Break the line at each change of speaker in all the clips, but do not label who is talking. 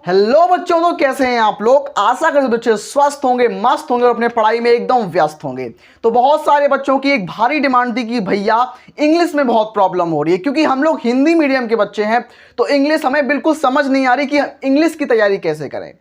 Hello बच्चों, तो कैसे हैं आप लोग। आशा करते बच्चे स्वस्थ होंगे, मस्त होंगे और अपने पढ़ाई में एकदम व्यस्त होंगे। तो बहुत सारे बच्चों की एक भारी डिमांड थी कि भैया इंग्लिश में बहुत प्रॉब्लम हो रही है, क्योंकि हम लोग हिंदी मीडियम के बच्चे हैं तो इंग्लिश हमें बिल्कुल समझ नहीं आ रही कि इंग्लिश की तैयारी कैसे करें।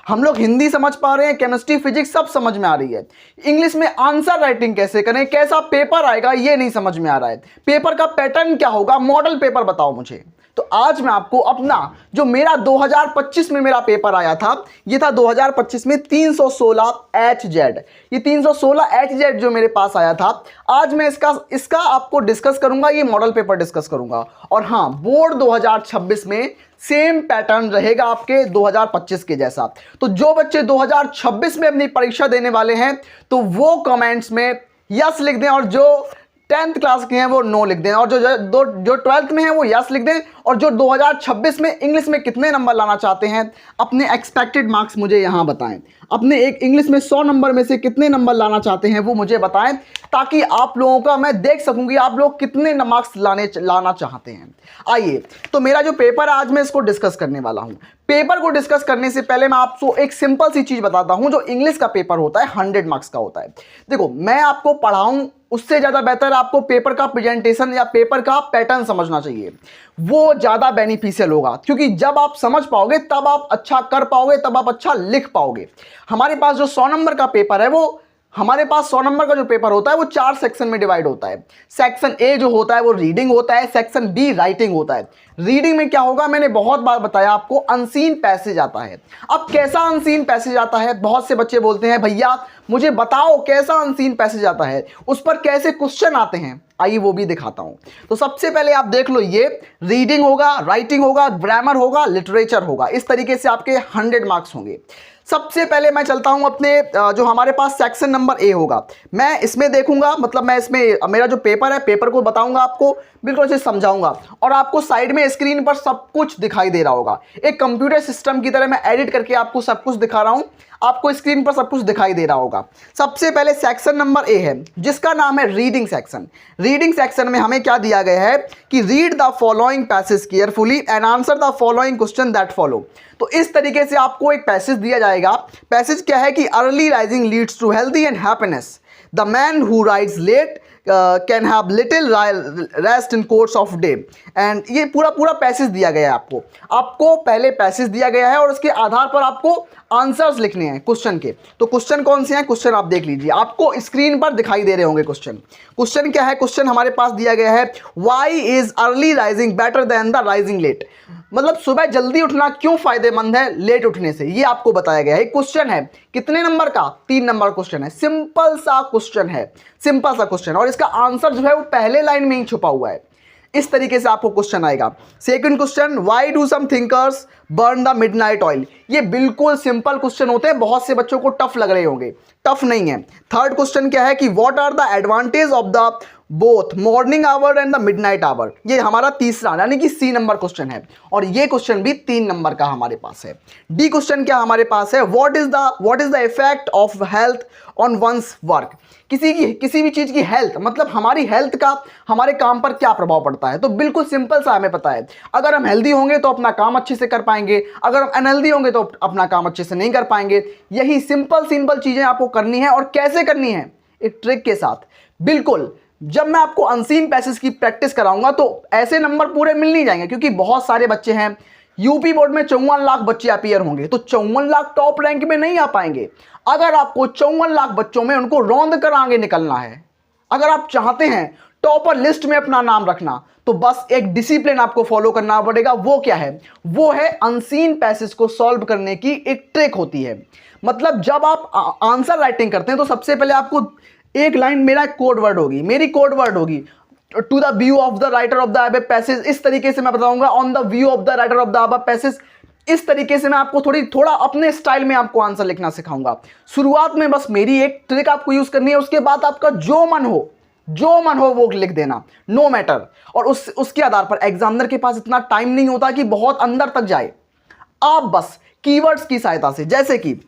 हम लोग हिंदी समझ पा रहे हैं, केमिस्ट्री फिजिक्स सब समझ में आ रही है, इंग्लिश में आंसर राइटिंग कैसे करें, कैसा पेपर आएगा ये नहीं समझ में आ रहा है, पेपर का पैटर्न क्या होगा, मॉडल पेपर बताओ मुझे। तो आज मैं आपको अपना जो मेरा 2025 में मेरा पेपर आया था, ये था 2025 में 316 HZ। ये 316 HZ जो मेरे पास आया था, आज मैं इसका आपको डिस्कस करूंगा, ये मॉडल पेपर डिस्कस करूंगा। और हाँ, बोर्ड 2026 में सेम पैटर्न रहेगा आपके 2025 के जैसा। तो जो बच्चे 2026 में अपनी परीक्षा देने वाले हैं तो वो कमेंट्स में यस लिख दें, और जो 10th क्लास के हैं वो नो लिख दें, और जो 12th में है वो यस लिख दें। और जो 2026 में इंग्लिश में कितने नंबर लाना चाहते हैं, अपने एक्सपेक्टेड मार्क्स मुझे यहाँ बताएं। अपने एक इंग्लिश में 100 नंबर में से कितने नंबर लाना चाहते हैं वो मुझे बताएं, ताकि आप लोगों का मैं देख सकूंगी आप लोग कितने मार्क्स लाना चाहते हैं। आइए, तो मेरा जो पेपर है आज मैं इसको डिस्कस करने वाला हूँ। पेपर को डिस्कस करने से पहले मैं आपको एक सिंपल सी चीज बताता हूं। जो इंग्लिश का पेपर होता है 100 मार्क्स का होता है। देखो, मैं आपको पढ़ाऊं उससे ज्यादा बेहतर आपको पेपर का प्रेजेंटेशन या पेपर का पैटर्न समझना चाहिए, वो ज्यादा बेनिफिशियल होगा, क्योंकि जब आप समझ पाओगे तब आप अच्छा कर पाओगे, तब आप अच्छा लिख पाओगे। हमारे पास जो 100 नंबर का पेपर है, वो हमारे पास 100 नंबर का जो पेपर होता है वो 4 सेक्शन में डिवाइड होता है। सेक्शन ए जो होता है वो रीडिंग होता है, सेक्शन बी राइटिंग होता है। रीडिंग में क्या होगा, मैंने बहुत बार बताया आपको, अनसीन पैसेज आता है। अब कैसा अनसीन पैसेज आता है, बहुत से बच्चे बोलते हैं भैया मुझे बताओ कैसा अनसीन पैसेज आता है, उस पर कैसे क्वेश्चन आते हैं। आइए वो भी दिखाता हूं। तो सबसे पहले आप देख लो, ये रीडिंग होगा, राइटिंग होगा, ग्रामर होगा, लिटरेचर होगा। इस तरीके से आपके 100 मार्क्स होंगे। सबसे पहले मैं चलता हूं अपने जो हमारे पास सेक्शन नंबर ए होगा, मैं इसमें देखूंगा, मतलब मैं इसमें मेरा जो पेपर है, पेपर को बताऊंगा आपको, बिल्कुल अच्छे समझाऊंगा, और आपको साइड में स्क्रीन पर सब कुछ दिखाई दे रहा होगा। एक कंप्यूटर सिस्टम की तरह मैं एडिट करके आपको सब कुछ दिखा रहा हूं, आपको स्क्रीन पर सब कुछ दिखाई दे रहा होगा। सबसे पहले सेक्शन नंबर ए है, जिसका नाम है रीडिंग सेक्शन। रीडिंग सेक्शन में हमें क्या दिया गया है कि read the following passage carefully and answer the following question that follow. तो इस तरीके से आपको एक पैसेज दिया जाएगा। पैसेज क्या है कि early rising leads to healthy and happiness, the man who rise late can have little rest in course of day. And ये पूरा पैसेज दिया गया है आपको पहले पैसेज दिया गया है, और उसके आधार पर आपको आंसर्स लिखने हैं क्वेश्चन के। तो क्वेश्चन कौन से हैं, क्वेश्चन आप देख लीजिए, आपको स्क्रीन पर दिखाई दे रहे होंगे क्वेश्चन क्या है। क्वेश्चन हमारे पास दिया गया है, why is early rising better than the rising late. मतलब सुबह जल्दी उठना क्यों फायदेमंद है लेट उठने से, ये आपको बताया गया है। क्वेश्चन है कितने नंबर का, 3 नंबर क्वेश्चन है, सिंपल सा क्वेश्चन, और इसका आंसर जो है वो पहले लाइन में ही छुपा हुआ है। इस तरीके से आपको क्वेश्चन आएगा। Second question, why do some thinkers burn the midnight oil. ये बिल्कुल सिंपल क्वेश्चन होते हैं, बहुत से बच्चों को टफ लग रहे होंगे, टफ नहीं है। थर्ड क्वेश्चन क्या है कि what are the advantage of the both morning hour and the midnight hour. ये हमारा तीसरा यानी कि सी नंबर क्वेश्चन है, और ये क्वेश्चन भी 3 नंबर का हमारे पास है। डी क्वेश्चन क्या हमारे पास है, what is the effect of health on one's work. किसी भी चीज की हेल्थ, मतलब हमारी हेल्थ का हमारे काम पर क्या प्रभाव पड़ता है। तो बिल्कुल सिंपल सा हमें पता है, अगर हम हेल्दी होंगे तो अपना काम अच्छे से कर पाएंगे, अगर हम अनहेल्दी होंगे तो अपना काम अच्छे से नहीं कर पाएंगे। यही सिंपल चीजें आपको करनी है, और कैसे करनी है, एक ट्रिक के साथ। बिल्कुल जब मैं आपको अनसीन पैसेज की प्रैक्टिस कराऊंगा तो ऐसे नंबर पूरे मिल नहीं जाएंगे, क्योंकि बहुत सारे बच्चे हैं। यूपी बोर्ड में 54 लाख बच्चे अपीयर होंगे, तो 54 लाख टॉप रैंक में नहीं आ पाएंगे। अगर आपको 54 लाख बच्चों में उनको रौंद कर आगे निकलना है, अगर आप चाहते हैं टॉपर लिस्ट में अपना नाम रखना, तो बस एक डिसिप्लिन आपको फॉलो करना पड़ेगा। वो क्या है, वो है अनसीन पैसेज को सॉल्व करने की एक ट्रिक होती है। मतलब जब आप आंसर राइटिंग करते हैं तो सबसे पहले आपको एक लाइन, मेरा कोड वर्ड होगी, मेरी कोड वर्ड होगी, to the view of the writer of the above passage. इस तरीके से मैं बताऊंगा, on the view of the writer of the above passage. इस तरीके से मैं आपको थोड़ा अपने स्टाइल में आपको आंसर लिखना सिखाऊंगा। शुरुआत में बस मेरी एक ट्रिक आपको यूज करनी है, उसके बाद आपका जो मन हो वो लिख देना, नो मैटर। और उसके आधार पर एग्जामिनर के पास इतना टाइम नहीं होता कि बहुत अंदर तक जाए। आप बस कीवर्ड्स की सहायता से, जैसे कि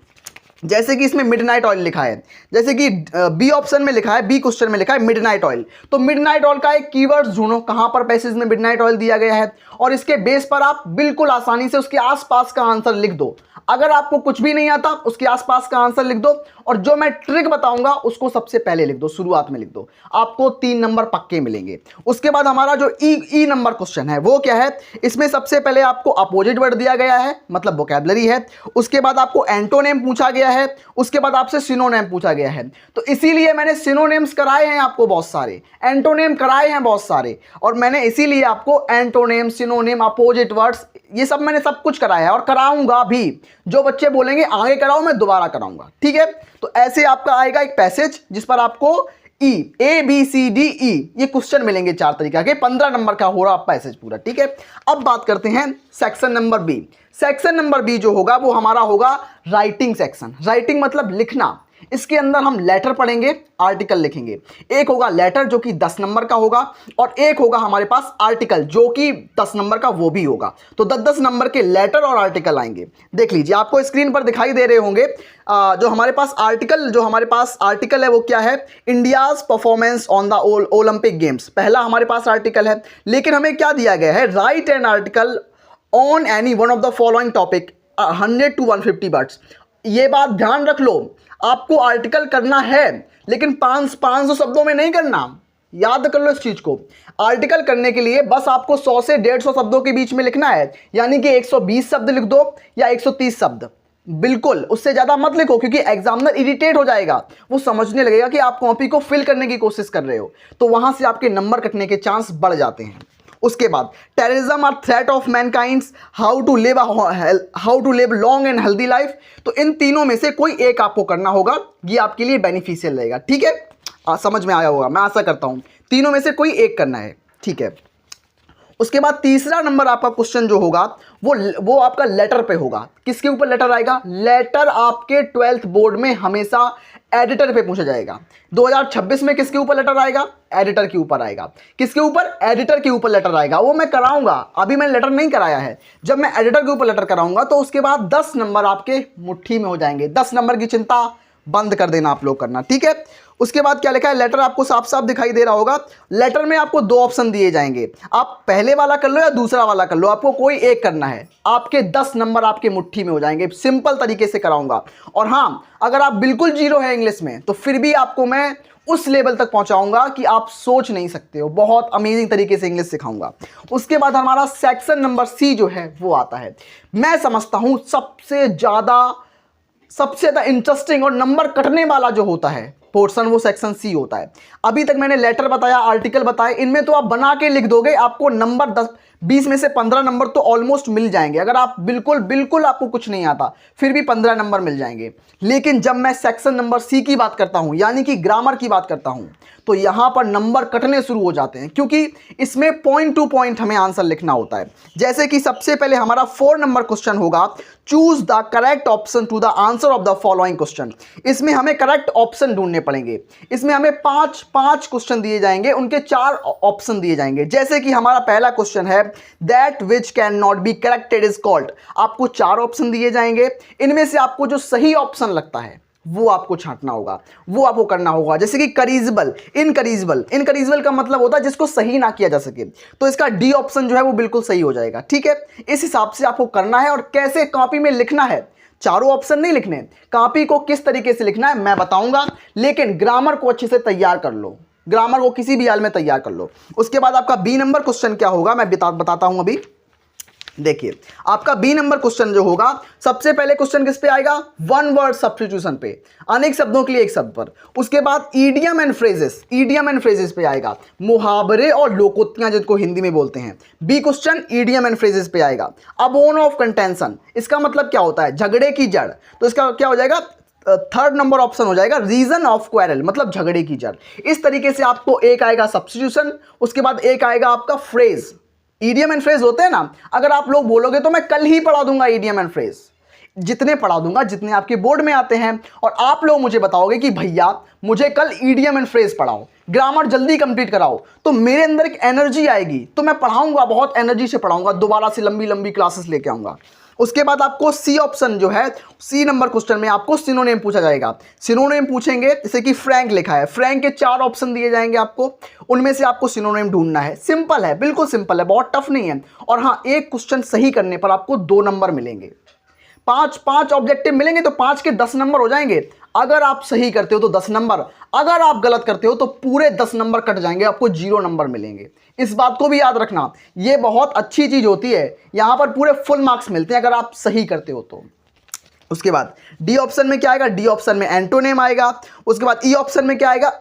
जैसे कि इसमें मिडनाइट ऑयल लिखा है, जैसे कि बी ऑप्शन में लिखा है, बी क्वेश्चन में लिखा है मिडनाइट ऑयल, तो मिडनाइट ऑयल का एक कीवर्ड ढूंढो कहां पर पैसेज में मिडनाइट ऑयल दिया गया है, और इसके बेस पर आप बिल्कुल आसानी से उसके आसपास का आंसर लिख दो। अगर आपको कुछ भी नहीं आता उसके आसपास का आंसर लिख दो, और जो मैं ट्रिक बताऊंगा उसको सबसे पहले लिख दो, शुरुआत में लिख दो, आपको 3 नंबर पक्के मिलेंगे। उसके बाद हमारा जो ई नंबर क्वेश्चन है वो क्या है, इसमें सबसे पहले आपको अपोजिट वर्ड दिया गया है, मतलब वोकैबुलरी है, उसके बाद आपको एंटोनेम पूछा गया है, उसके बाद आपसे सिनोनेम पूछा गया है। तो इसीलिए मैंने सिनोनेम्स कराए हैं आपको बहुत सारे, एंटोनेम कराए हैं बहुत सारे, और मैंने इसीलिए आपको एंटोनेम, सिनोनेम, अपोजिट वर्ड्स, ये सब मैंने सब कुछ कराया है और कराऊंगा भी। जो बच्चे बोलेंगे आगे कराओ मैं दोबारा कराऊंगा, ठीक है। तो ऐसे आपका आएगा एक पैसेज जिस पर आपको ई, A B C D E, ये क्वेश्चन मिलेंगे 4 तरीका के, 15 नंबर का हो रहा पैसेज पूरा, ठीक है। अब बात करते हैं section number B. Section number B जो होगा वो हमारा होगा राइटिंग सेक्शन। राइटिंग मतलब लिखना। इसके अंदर हम लेटर पढ़ेंगे, आर्टिकल लिखेंगे। एक होगा लेटर जो कि 10 नंबर का होगा, और एक होगा हमारे पास आर्टिकल जो कि 10 नंबर का वो भी होगा। तो 10-10 नंबर के लेटर और आर्टिकल आएंगे। देख लीजिए, आपको स्क्रीन पर दिखाई दे रहे होंगे जो हमारे पास आर्टिकल है वो क्या है, India's performance on the Olympic games, पहला हमारे पास आर्टिकल है। लेकिन हमें क्या दिया गया है, right an article on any one of the following topic 100 to 150 words. ये बात ध्यान रख लो, आपको आर्टिकल करना है लेकिन 500 शब्दों में नहीं करना, याद कर लो इस चीज को। आर्टिकल करने के लिए बस आपको 100 से 150 शब्दों के बीच में लिखना है, यानी कि 120 शब्द लिख दो या 130 शब्द, बिल्कुल उससे ज्यादा मत लिखो, क्योंकि एग्जामिनर इरिटेट हो जाएगा, वो समझने लगेगा कि आप कॉपी को फिल करने की कोशिश कर रहे हो, तो वहां से आपके नंबर कटने के चांस बढ़ जाते हैं। उसके बाद टेररिज्म और threat of mankind, how to live long and healthy life. तो इन तीनों में से कोई एक आपको करना होगा, ये आपके लिए बेनिफिशियल रहेगा, ठीक है। समझ में आया होगा, मैं आशा करता हूं तीनों में से कोई एक करना है, ठीक है। उसके बाद तीसरा नंबर आपका क्वेश्चन जो होगा वो आपका लेटर पे होगा। किसके ऊपर लेटर आएगा, लेटर आपके 12th बोर्ड में हमेशा एडिटर पे पूछा जाएगा। 2026 में किसके ऊपर लेटर आएगा, एडिटर के ऊपर आएगा। किसके ऊपर, एडिटर के ऊपर लेटर आएगा, वो मैं कराऊंगा, अभी मैंने लेटर नहीं कराया है। जब मैं एडिटर के ऊपर लेटर कराऊंगा तो उसके बाद 10 नंबर आपके मुट्ठी में हो जाएंगे। 10 नंबर की चिंता बंद कर देना आप लोग करना, ठीक है। उसके बाद क्या लिखा है, लेटर आपको साफ साफ दिखाई दे रहा होगा। लेटर में आपको 2 ऑप्शन दिए जाएंगे, आप पहले वाला कर लो या दूसरा वाला कर लो, आपको कोई एक करना है। आपके 10 नंबर आपके मुट्ठी में हो जाएंगे, सिंपल तरीके से कराऊंगा। और हाँ, अगर आप बिल्कुल जीरो है इंग्लिश में तो फिर भी आपको मैं उस लेवल तक पहुंचाऊंगा कि आप सोच नहीं सकते हो, बहुत अमेजिंग तरीके से इंग्लिश सिखाऊंगा। उसके बाद हमारा सेक्शन नंबर सी जो है वो आता है। मैं समझता हूं सबसे ज्यादा इंटरेस्टिंग और नंबर कटने वाला जो होता है पोर्शन, वो सेक्शन सी होता है। अभी तक मैंने लेटर बताया, आर्टिकल बताए, इनमें तो आप बना के लिख दोगे, आपको नंबर 20 में से 15 नंबर तो ऑलमोस्ट मिल जाएंगे। अगर आप बिल्कुल आपको कुछ नहीं आता फिर भी 15 नंबर मिल जाएंगे। लेकिन जब मैं सेक्शन नंबर सी की बात करता हूं, यानी कि ग्रामर की बात करता हूं, तो यहां पर नंबर कटने शुरू हो जाते हैं, क्योंकि इसमें पॉइंट टू पॉइंट हमें आंसर लिखना होता है। जैसे कि सबसे पहले हमारा 4 नंबर क्वेश्चन होगा, choose the correct option to the answer of the following question. इसमें हमें करेक्ट ऑप्शन ढूंढने पड़ेंगे। इसमें हमें 5 क्वेश्चन दिए जाएंगे, उनके 4 ऑप्शन दिए जाएंगे। जैसे कि हमारा पहला क्वेश्चन है, that which can not be corrected is called. आपको 4 ऑप्शन दिए जाएंगे, इनमें से आपको जो सही ऑप्शन लगता है वो आपको छांटना होगा, वो आपको करना होगा। जैसे कि करीजबल, इनकरीजबल का मतलब होता है जिसको सही ना किया जा सके, तो इसका डी ऑप्शन जो है वो बिल्कुल सही हो जाएगा, ठीक है। इस हिसाब से आपको करना है। और कैसे कॉपी में लिखना है, चारों ऑप्शन नहीं लिखने, कॉपी को किस तरीके से लिखना है मैं बताऊंगा, लेकिन ग्रामर को अच्छे से तैयार कर लो, ग्रामर को किसी भी हाल में तैयार कर लो। उसके बाद आपका बी नंबर क्वेश्चन क्या होगा मैं बताता हूं अभी। देखिए, आपका बी नंबर क्वेश्चन जो होगा, सबसे पहले क्वेश्चन किस पे आएगा, 1 वर्ड सब्स्टिट्यूशन पे, अनेक शब्दों के लिए एक शब्द पर। उसके बाद ईडियम एंड फ्रेजेस पे आएगा, मुहावरे और लोकोक्तियां जिनको हिंदी में बोलते हैं। B question idiom and phrases पे आएगा। अब बोन ऑफ कंटेंशन, इसका मतलब क्या होता है, झगड़े की जड़, तो इसका क्या हो जाएगा, 3rd नंबर ऑप्शन हो जाएगा, रीजन ऑफ क्वेरल, मतलब झगड़े की जड़। इस तरीके से आपको एक आएगा सब्स्टिट्यूशन, उसके बाद एक आएगा आपका फ्रेज। ईडियम एंड फ्रेज होते हैं ना, अगर आप लोग बोलोगे तो मैं कल ही पढ़ा दूंगा ईडियम एंड फ्रेज, जितने पढ़ा दूंगा जितने आपके बोर्ड में आते हैं, और आप लोग मुझे बताओगे कि भैया मुझे कल ईडियम एंड फ्रेज पढ़ाओ, ग्रामर जल्दी कंप्लीट कराओ, तो मेरे अंदर एक एनर्जी आएगी, तो मैं पढ़ाऊंगा, बहुत एनर्जी से पढ़ाऊंगा, दोबारा से लंबी लंबी क्लासेस लेके आऊंगा। उसके बाद आपको सी ऑप्शन जो है, सी नंबर क्वेश्चन में आपको सिनोनिम पूछा जाएगा। सिनोनिम पूछेंगे, जैसे कि फ्रैंक लिखा है, फ्रैंक के 4 ऑप्शन दिए जाएंगे आपको, उनमें से आपको सिनोनिम ढूंढना है। सिंपल है, बिल्कुल सिंपल है, बहुत टफ नहीं है। और हाँ, एक क्वेश्चन सही करने पर आपको 2 नंबर मिलेंगे। 5 ऑब्जेक्टिव मिलेंगे तो 5 के 10 नंबर हो जाएंगे। अगर आप सही करते हो तो 10 नंबर, अगर आप गलत करते हो तो पूरे 10 नंबर कट जाएंगे, आपको 0 नंबर मिलेंगे। इस बात को भी याद रखना, ये बहुत अच्छी चीज होती है, यहां पर पूरे फुल मार्क्स मिलते हैं अगर आप सही करते हो तो। उसके बाद डी ऑप्शन में क्या आएगा, डी ऑप्शन में एंटोनिम आएगा। उसके बाद ई ऑप्शन में क्या आएगा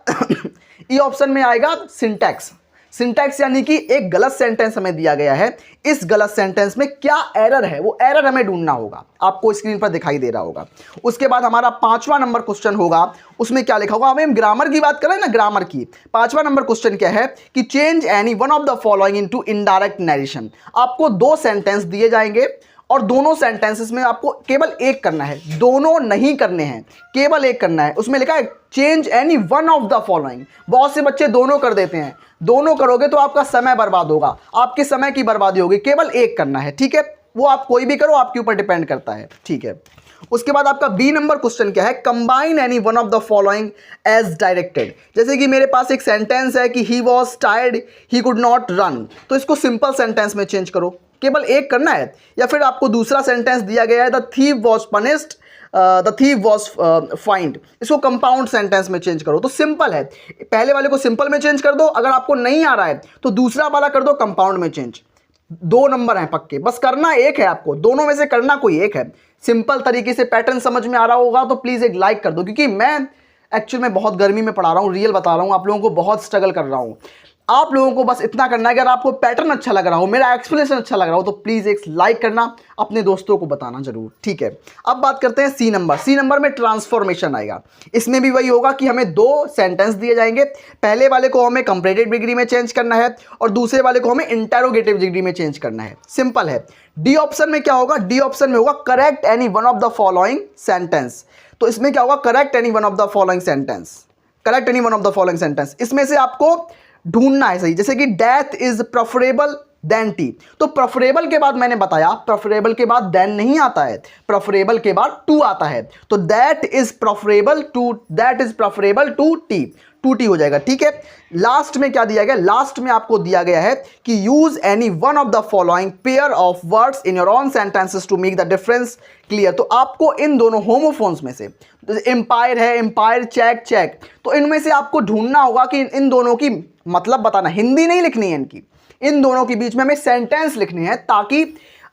ई ऑप्शन में आएगा सिंटैक्स। सिंटैक्स यानी कि एक गलत सेंटेंस हमें दिया गया है, इस गलत सेंटेंस में क्या एरर है, वो एरर हमें ढूंढना होगा, आपको स्क्रीन पर दिखाई दे रहा होगा। उसके बाद हमारा 5वां नंबर क्वेश्चन होगा, उसमें क्या लिखा होगा, हमें ग्रामर की बात करें ना, ग्रामर की 5वां नंबर क्वेश्चन क्या है कि change any one of the following into indirect narration. आपको 2 सेंटेंस दिए जाएंगे और दोनों सेंटेंसेस में आपको केवल एक करना है, दोनों नहीं करने हैं, केवल एक करना है। उसमें लिखा है change any one of the following. बहुत से बच्चे दोनों कर देते हैं, दोनों करोगे तो आपका समय बर्बाद होगा, आपके समय की बर्बादी होगी, केवल एक करना है, ठीक है। वो आप कोई भी करो, आपके ऊपर डिपेंड करता है, ठीक है। उसके बाद आपका बी नंबर क्वेश्चन क्या है, combine any one of the following as directed. जैसे कि मेरे पास एक सेंटेंस है कि he was tired he could not run, तो इसको सिंपल सेंटेंस में चेंज करो, केवल एक करना है। या फिर आपको दूसरा सेंटेंस दिया गया है the thief was punished the thief was find, इसको कंपाउंड सेंटेंस में चेंज करो। तो सिंपल है, पहले वाले को सिंपल में चेंज कर दो, अगर आपको नहीं आ रहा है तो दूसरा वाला कर दो कंपाउंड में चेंज। 2 नंबर हैं पक्के, बस करना एक है, आपको दोनों में से करना कोई एक है। सिंपल तरीके से पैटर्न समझ में आ रहा होगा तो प्लीज़ एक लाइक कर दो, क्योंकि मैं एक्चुअल में बहुत गर्मी में पढ़ा रहा हूँ, रियल बता रहा हूँ, आप लोगों को बहुत स्ट्रगल कर रहा हूँ। आप लोगों को बस इतना करना है, अगर आपको पैटर्न अच्छा लग रहा हो, मेरा एक्सप्लेनेशन अच्छा लग रहा हो, तो प्लीज़ एक लाइक करना, अपने दोस्तों को बताना जरूर, ठीक है। अब बात करते हैं सी नंबर। सी नंबर में ट्रांसफॉर्मेशन आएगा। इसमें भी वही होगा कि हमें 2 सेंटेंस दिए जाएंगे, पहले वाले को हमें कंपैरेटिव डिग्री में चेंज करना है और दूसरे वाले को हमें इंटरोगेटिव डिग्री में चेंज करना है। सिंपल है। डी ऑप्शन में क्या होगा, डी ऑप्शन में होगा correct any one of the following sentence. तो इसमें क्या होगा, correct any one of the following sentence, correct any one of the following sentence. इसमें से आपको ढूंढना है सही, जैसे कि death is preferable than T. तो प्रेफरेबल के बाद मैंने बताया, प्रेफरेबल के बाद देन नहीं आता है, प्रेफरेबल के बाद टू आता है। तो that is preferable to, that is preferable to T, to T हो जाएगा, ठीक है। लास्ट में क्या दिया गया, लास्ट में आपको दिया गया है कि use any one of the following pair of words in your own sentences to make the difference clear. तो आपको इन दोनों होमोफोन्स में से, एम्पायर है, एम्पायर, चेक, चेक, तो इनमें से आपको ढूंढना होगा कि इन दोनों की मतलब बताना, हिंदी नहीं लिखनी है इनकी, इन दोनों के बीच में हमें सेंटेंस लिखनी है ताकि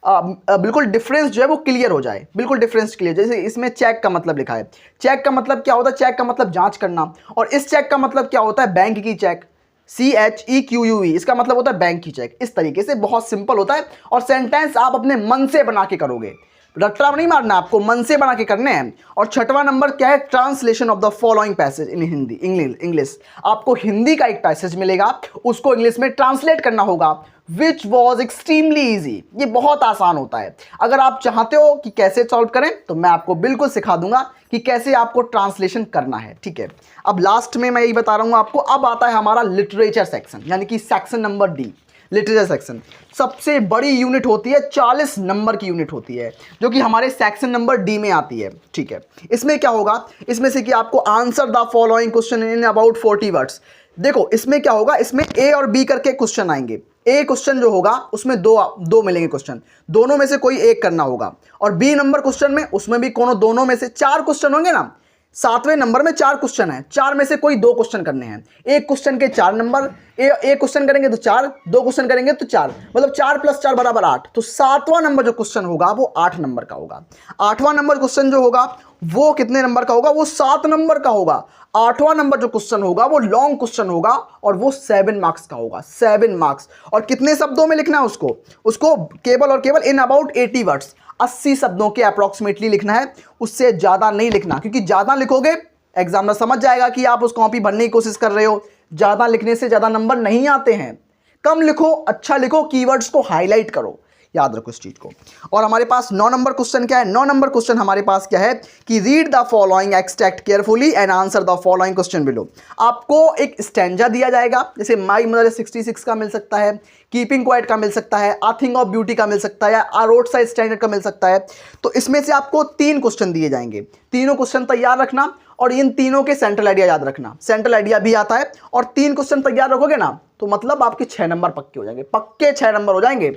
बिल्कुल डिफरेंस जो है वो क्लियर हो जाए, बिल्कुल डिफरेंस क्लियर। जैसे इसमें चेक का मतलब लिखा है, चेक का मतलब क्या होता है, चेक का मतलब जांच करना, और इस चेक का मतलब क्या होता है, बैंक की चेक, CHEQUE, इसका मतलब होता है बैंक की चेक। इस तरीके से बहुत सिंपल होता है, और सेंटेंस आप अपने मन से बना के करोगे, रट्टा नहीं मारना, आपको मन से बना के करने हैं। और 6वां नंबर क्या है, translation of the following passage in Hindi, English. आपको हिंदी का एक पैसेज मिलेगा, उसको इंग्लिश में ट्रांसलेट करना होगा, विच वॉज एक्सट्रीमली ईजी। ये बहुत आसान होता है। अगर आप चाहते हो कि कैसे सॉल्व करें तो मैं आपको बिल्कुल सिखा दूंगा कि कैसे आपको ट्रांसलेशन करना है, ठीक है। अब लास्ट में मैं यही बता रहा हूँ आपको। अब आता है हमारा लिटरेचर सेक्शन, यानी कि section number D, literature section. सबसे बड़ी यूनिट होती है, 40 नंबर की यूनिट होती है, जो कि हमारे सेक्शन नंबर डी में आती है, ठीक है। इसमें क्या होगा, इसमें से कि आपको answer the following question in about 40 words. देखो इसमें क्या होगा, इसमें ए और बी करके क्वेश्चन आएंगे। ए क्वेश्चन जो होगा उसमें दो मिलेंगे क्वेश्चन, दोनों में से कोई एक करना होगा। और बी नंबर क्वेश्चन में, उसमें भी दोनों में से 4 क्वेश्चन होंगे ना। 7वें नंबर में 4 क्वेश्चन है, 4 में से कोई 2 क्वेश्चन करने हैं। एक क्वेश्चन के 4 नंबर, एक क्वेश्चन करेंगे तो 4, 2 क्वेश्चन करेंगे तो 4, मतलब 4 + 4 = 8। तो 7वां नंबर जो क्वेश्चन होगा वो 8 नंबर का होगा। 8वां नंबर क्वेश्चन जो होगा वो कितने नंबर का होगा, वो 7 नंबर का होगा। 8वां नंबर जो क्वेश्चन होगा वो लॉन्ग क्वेश्चन होगा और वो 7 मार्क्स का होगा, 7 मार्क्स। और कितने शब्दों में लिखना है उसको केवल और केवल इन अबाउट 80 वर्ड्स, 80 शब्दों के अप्रॉक्सीमेटली लिखना है, उससे ज़्यादा नहीं लिखना, क्योंकि ज़्यादा लिखोगे एग्जामिनर समझ जाएगा कि आप उस कॉपी भरने की कोशिश कर रहे हो। ज़्यादा लिखने से ज़्यादा नंबर नहीं आते हैं। कम लिखो, अच्छा लिखो, कीवर्ड्स को हाईलाइट करो। याद रखो इस चीज को। और हमारे पास 9 नंबर क्वेश्चन क्या है? 9 नंबर क्वेश्चन हमारे पास क्या है कि read the following extract carefully and answer the following question below. आपको एक स्टैंजा दिया जाएगा, जैसे माई मदर 66 का मिल सकता है, कीपिंग क्वाइट का मिल सकता है, आ थिंग ऑफ ब्यूटी का मिल सकता है, या आ रोड साइड स्टैंडर्ड का मिल सकता है। तो इसमें से आपको 3 क्वेश्चन दिए जाएंगे, तीनों क्वेश्चन तैयार रखना और इन तीनों के सेंट्रल आइडिया याद रखना। सेंट्रल आइडिया भी आता है और 3 क्वेश्चन तैयार रखोगे ना तो मतलब आपके 6 नंबर पक्के हो जाएंगे, पक्के 6 नंबर हो जाएंगे।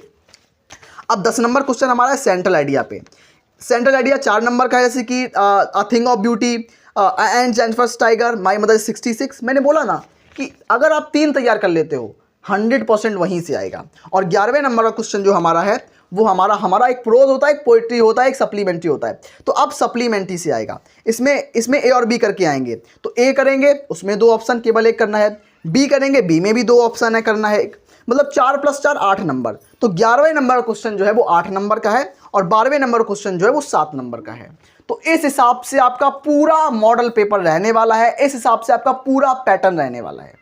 अब 10 नंबर क्वेश्चन हमारा है सेंट्रल आइडिया पे। सेंट्रल आइडिया 4 नंबर का है, जैसे कि a thing of beauty, and Jennifer tiger, my mother 66। मैंने बोला ना कि अगर आप 3 तैयार कर लेते हो 100% वहीं से आएगा। और 11वें नंबर का क्वेश्चन जो हमारा है वो हमारा एक प्रोज होता है, एक पोइट्री होता है, एक सप्लीमेंट्री होता है। तो अब सप्लीमेंट्री से आएगा, इसमें ए और बी करके आएंगे। तो ए करेंगे उसमें 2 ऑप्शन केवल एक करना है, बी करेंगे बी में भी 2 ऑप्शन है करना है, मतलब 4 + 4 8 नंबर। तो 11वें नंबर का क्वेश्चन जो है वो 8 नंबर का है और 12वें नंबर क्वेश्चन जो है वो 7 नंबर का है। तो इस हिसाब से आपका पूरा मॉडल पेपर रहने वाला है, इस हिसाब से आपका पूरा पैटर्न रहने वाला है।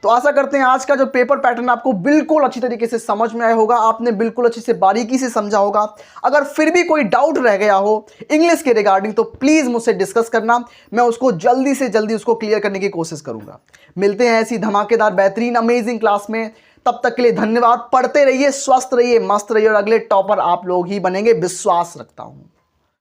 तो आशा करते हैं आज का जो पेपर पैटर्न आपको बिल्कुल अच्छी तरीके से समझ में आया होगा, आपने बिल्कुल अच्छे से बारीकी से समझा होगा। अगर फिर भी कोई डाउट रह गया हो इंग्लिश के रिगार्डिंग तो प्लीज़ मुझसे डिस्कस करना, मैं उसको जल्दी से जल्दी उसको क्लियर करने की कोशिश करूंगा। मिलते हैं ऐसी धमाकेदार बेहतरीन अमेजिंग क्लास में, तब तक के लिए धन्यवाद। पढ़ते रहिए, स्वस्थ रहिए, मस्त रहिए और अगले टॉपर आप लोग ही बनेंगे, विश्वास रखता हूं।